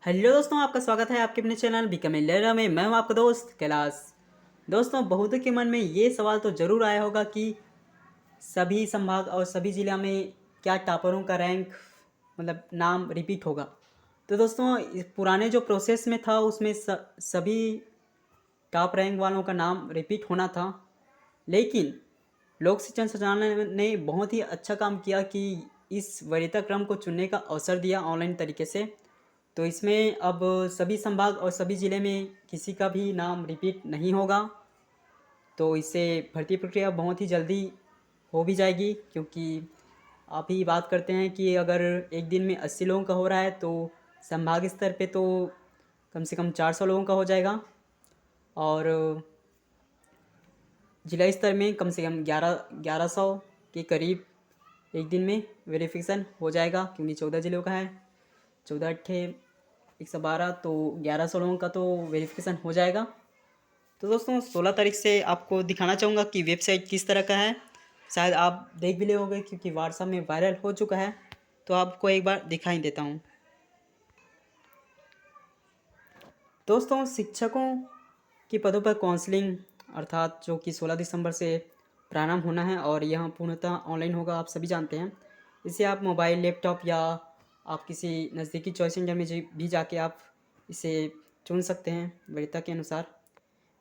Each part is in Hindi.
हेलो दोस्तों, आपका स्वागत है आपके अपने चैनल बिकम ए लर्नर में। मैं हूं आपका दोस्त कैलाश। दोस्तों, बहुतों के मन में ये सवाल तो ज़रूर आया होगा कि सभी संभाग और सभी ज़िला में क्या टॉपरों का रैंक मतलब नाम रिपीट होगा। तो दोस्तों, पुराने जो प्रोसेस में था उसमें सभी टॉप रैंक वालों का नाम रिपीट होना था। लेकिन लोक शिक्षण संचालनालय ने बहुत ही अच्छा काम किया कि इस वरीयता क्रम को चुनने का अवसर दिया ऑनलाइन तरीके से। तो इसमें अब सभी संभाग और सभी ज़िले में किसी का भी नाम रिपीट नहीं होगा। तो इससे भर्ती प्रक्रिया बहुत ही जल्दी हो भी जाएगी, क्योंकि आप ही बात करते हैं कि अगर एक दिन में 80 लोगों का हो रहा है तो संभाग स्तर पे तो कम से कम 400 लोगों का हो जाएगा, और जिला स्तर में कम से कम 1100 के करीब एक दिन में वेरिफिकेशन हो जाएगा, क्योंकि 14 जिलों का है। 14 अट्ठे 112, तो 1100 लोगों का तो वेरिफिकेशन हो जाएगा। तो दोस्तों, 16 तारीख से आपको दिखाना चाहूँगा कि वेबसाइट किस तरह का है। शायद आप देख भी ले होंगे, क्योंकि व्हाट्सएप में वायरल हो चुका है। तो आपको एक बार दिखाई देता हूँ। दोस्तों, शिक्षकों के पदों पर काउंसलिंग अर्थात जो कि 16 दिसंबर से प्रारंभ होना है, और यह पूर्णतः ऑनलाइन होगा, आप सभी जानते हैं। इसे आप मोबाइल, लैपटॉप या आप किसी नज़दीकी चॉइस सेंटर में भी जाके आप इसे चुन सकते हैं वरीयता के अनुसार।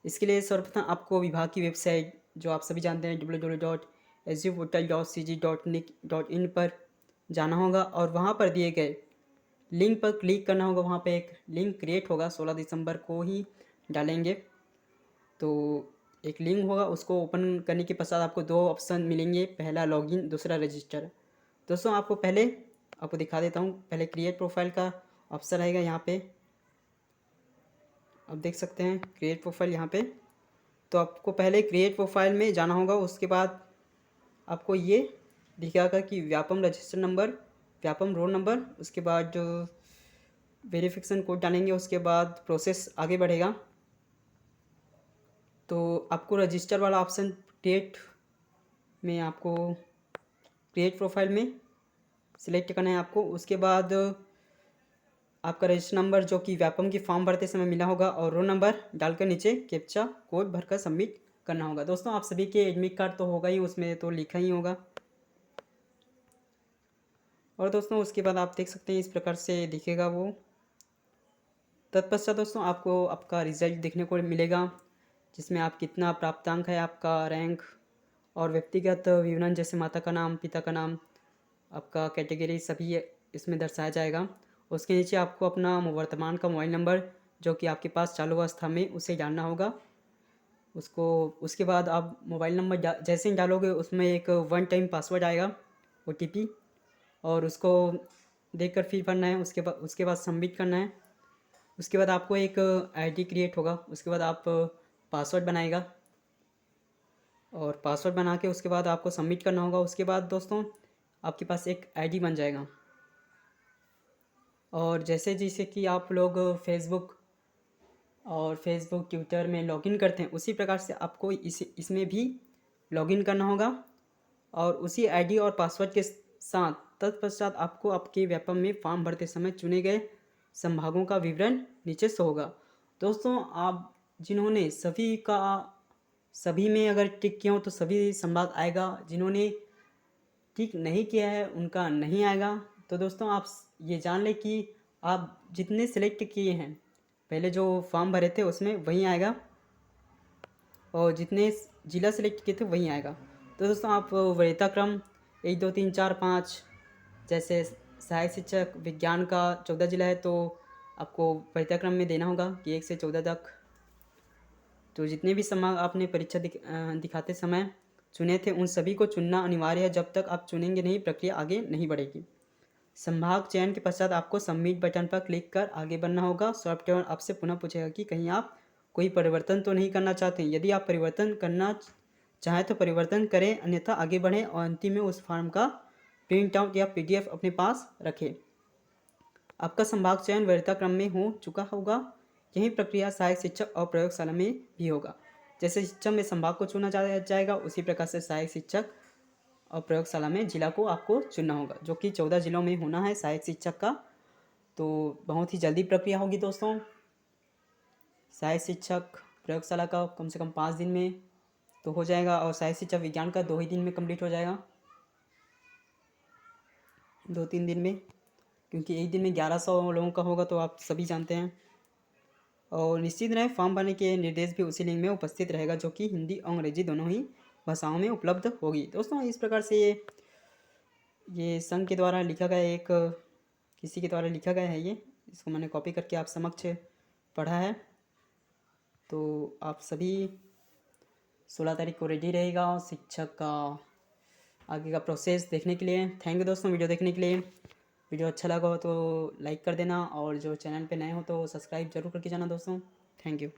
इसके लिए सर्वप्रथम आपको विभाग की वेबसाइट, जो आप सभी जानते हैं, www.suportal.cg.nic.in पर जाना होगा, और वहाँ पर दिए गए लिंक पर क्लिक करना होगा। वहाँ पे एक लिंक क्रिएट होगा, 16 दिसंबर को ही डालेंगे। तो एक लिंक होगा, उसको ओपन करने के पश्चात आपको दो ऑप्शन मिलेंगे, पहला लॉगिन, दूसरा रजिस्टर। दोस्तों, आपको दिखा देता हूँ। पहले क्रिएट प्रोफाइल का ऑप्शन रहेगा यहाँ पे, आप देख सकते हैं क्रिएट प्रोफाइल यहाँ पे। तो आपको पहले क्रिएट प्रोफाइल में जाना होगा। उसके बाद आपको ये दिखेगा कि Vyapam register number, Vyapam roll number, उसके बाद जो वेरिफिकेशन कोड डालेंगे, उसके बाद प्रोसेस आगे बढ़ेगा। तो आपको रजिस्टर वाला ऑप्शन क्रिएट में आपको क्रिएट प्रोफाइल में सिलेक्ट करना है आपको। उसके बाद आपका रजिस्टर नंबर जो कि व्यापम की फॉर्म भरते समय मिला होगा, और रोल नंबर डालकर नीचे कैप्चा कोड भरकर सबमिट करना होगा। दोस्तों, आप सभी के एडमिट कार्ड तो होगा ही, उसमें तो लिखा ही होगा। और दोस्तों, उसके बाद आप देख सकते हैं इस प्रकार से दिखेगा वो। तत्पश्चात दोस्तों, आपको आपका रिजल्ट देखने को मिलेगा, जिसमें आप कितना प्राप्तांक है, आपका रैंक और व्यक्तिगत विवरण जैसे माता का नाम, पिता का नाम, आपका कैटेगरी, सभी इसमें दर्शाया जाएगा। उसके नीचे आपको अपना वर्तमान का मोबाइल नंबर जो कि आपके पास चालू अवस्था में, उसे डालना होगा। उसके बाद आप मोबाइल नंबर जैसे ही डालोगे, उसमें एक वन टाइम पासवर्ड आएगा, OTP, और उसको देखकर फिर भरना है। उसके बाद सबमिट करना है। उसके बाद आपको एक ID क्रिएट होगा। उसके बाद आप पासवर्ड बनाएगा, और पासवर्ड बना के उसके बाद आपको सबमिट करना होगा। उसके बाद दोस्तों, आपके पास एक ID बन जाएगा। और जैसे कि आप लोग फेसबुक ट्विटर में लॉगिन करते हैं, उसी प्रकार से आपको इसमें भी लॉगिन करना होगा, और उसी ID और पासवर्ड के साथ तत्पश्चात आपको आपके व्यापम में फॉर्म भरते समय चुने गए संभागों का विवरण नीचे शो होगा। दोस्तों, आप जिन्होंने सभी में अगर टिक किया हो तो सभी संभाग आएगा, जिन्होंने टिक नहीं किया है उनका नहीं आएगा। तो दोस्तों, आप ये जान लें कि आप जितने सेलेक्ट किए हैं, पहले जो फॉर्म भरे थे उसमें वही आएगा, और जितने जिला सेलेक्ट किए थे वही आएगा। तो दोस्तों, आप वरीयता क्रम 1 2 3 4 5, जैसे सहायक शिक्षक विज्ञान का 14 जिला है, तो आपको वरीयता क्रम में देना होगा कि 1 से 14 तक। तो जितने भी संभाग आपने परीक्षा दिखाते समय चुने थे, उन सभी को चुनना अनिवार्य है। जब तक आप चुनेंगे नहीं, प्रक्रिया आगे नहीं बढ़ेगी। संभाग चयन के पश्चात आपको सबमिट बटन पर क्लिक कर आगे बढ़ना होगा। सॉफ्टवेयर आपसे पुनः पूछेगा कि कहीं आप कोई परिवर्तन तो नहीं करना चाहते हैं। यदि आप परिवर्तन करना चाहें तो परिवर्तन करें, अन्यथा आगे बढ़ें, और अंतिम में उस फॉर्म का प्रिंट आउट या PDF अपने पास रखें। आपका संभाग चयन वरीयता क्रम में हो चुका होगा। यही प्रक्रिया सहायक शिक्षक और प्रयोगशाला में भी होगा। जैसे शिक्षक में संभाग को चुना जाएगा, उसी प्रकार से सहायक शिक्षक और प्रयोगशाला में जिला को आपको चुनना होगा, जो कि 14 जिलों में होना है सहायक शिक्षक का तो बहुत ही जल्दी प्रक्रिया होगी दोस्तों। सहायक शिक्षक प्रयोगशाला का कम से कम 5 दिन में तो हो जाएगा, और सहायक शिक्षक विज्ञान का 2 ही दिन में कंप्लीट हो जाएगा, 2-3 दिन में, क्योंकि एक दिन में 1100 लोगों का होगा, तो आप सभी जानते हैं। और निश्चित रहे फॉर्म भरने के निर्देश भी उसी लिंक में उपस्थित रहेगा, जो कि हिंदी और अंग्रेजी दोनों ही भाषाओं में उपलब्ध होगी। दोस्तों इस प्रकार से ये संघ के द्वारा लिखा गया एक किसी के द्वारा लिखा गया है, ये इसको मैंने कॉपी करके आप समक्ष पढ़ा है। तो आप सभी 16 तारीख को रेडी रहेगा और शिक्षक का आगे का प्रोसेस देखने के लिए। थैंक यू दोस्तों वीडियो देखने के लिए। वीडियो अच्छा लगा हो तो लाइक कर देना, और जो चैनल पे नए हो तो सब्सक्राइब जरूर करके जाना दोस्तों। Thank you.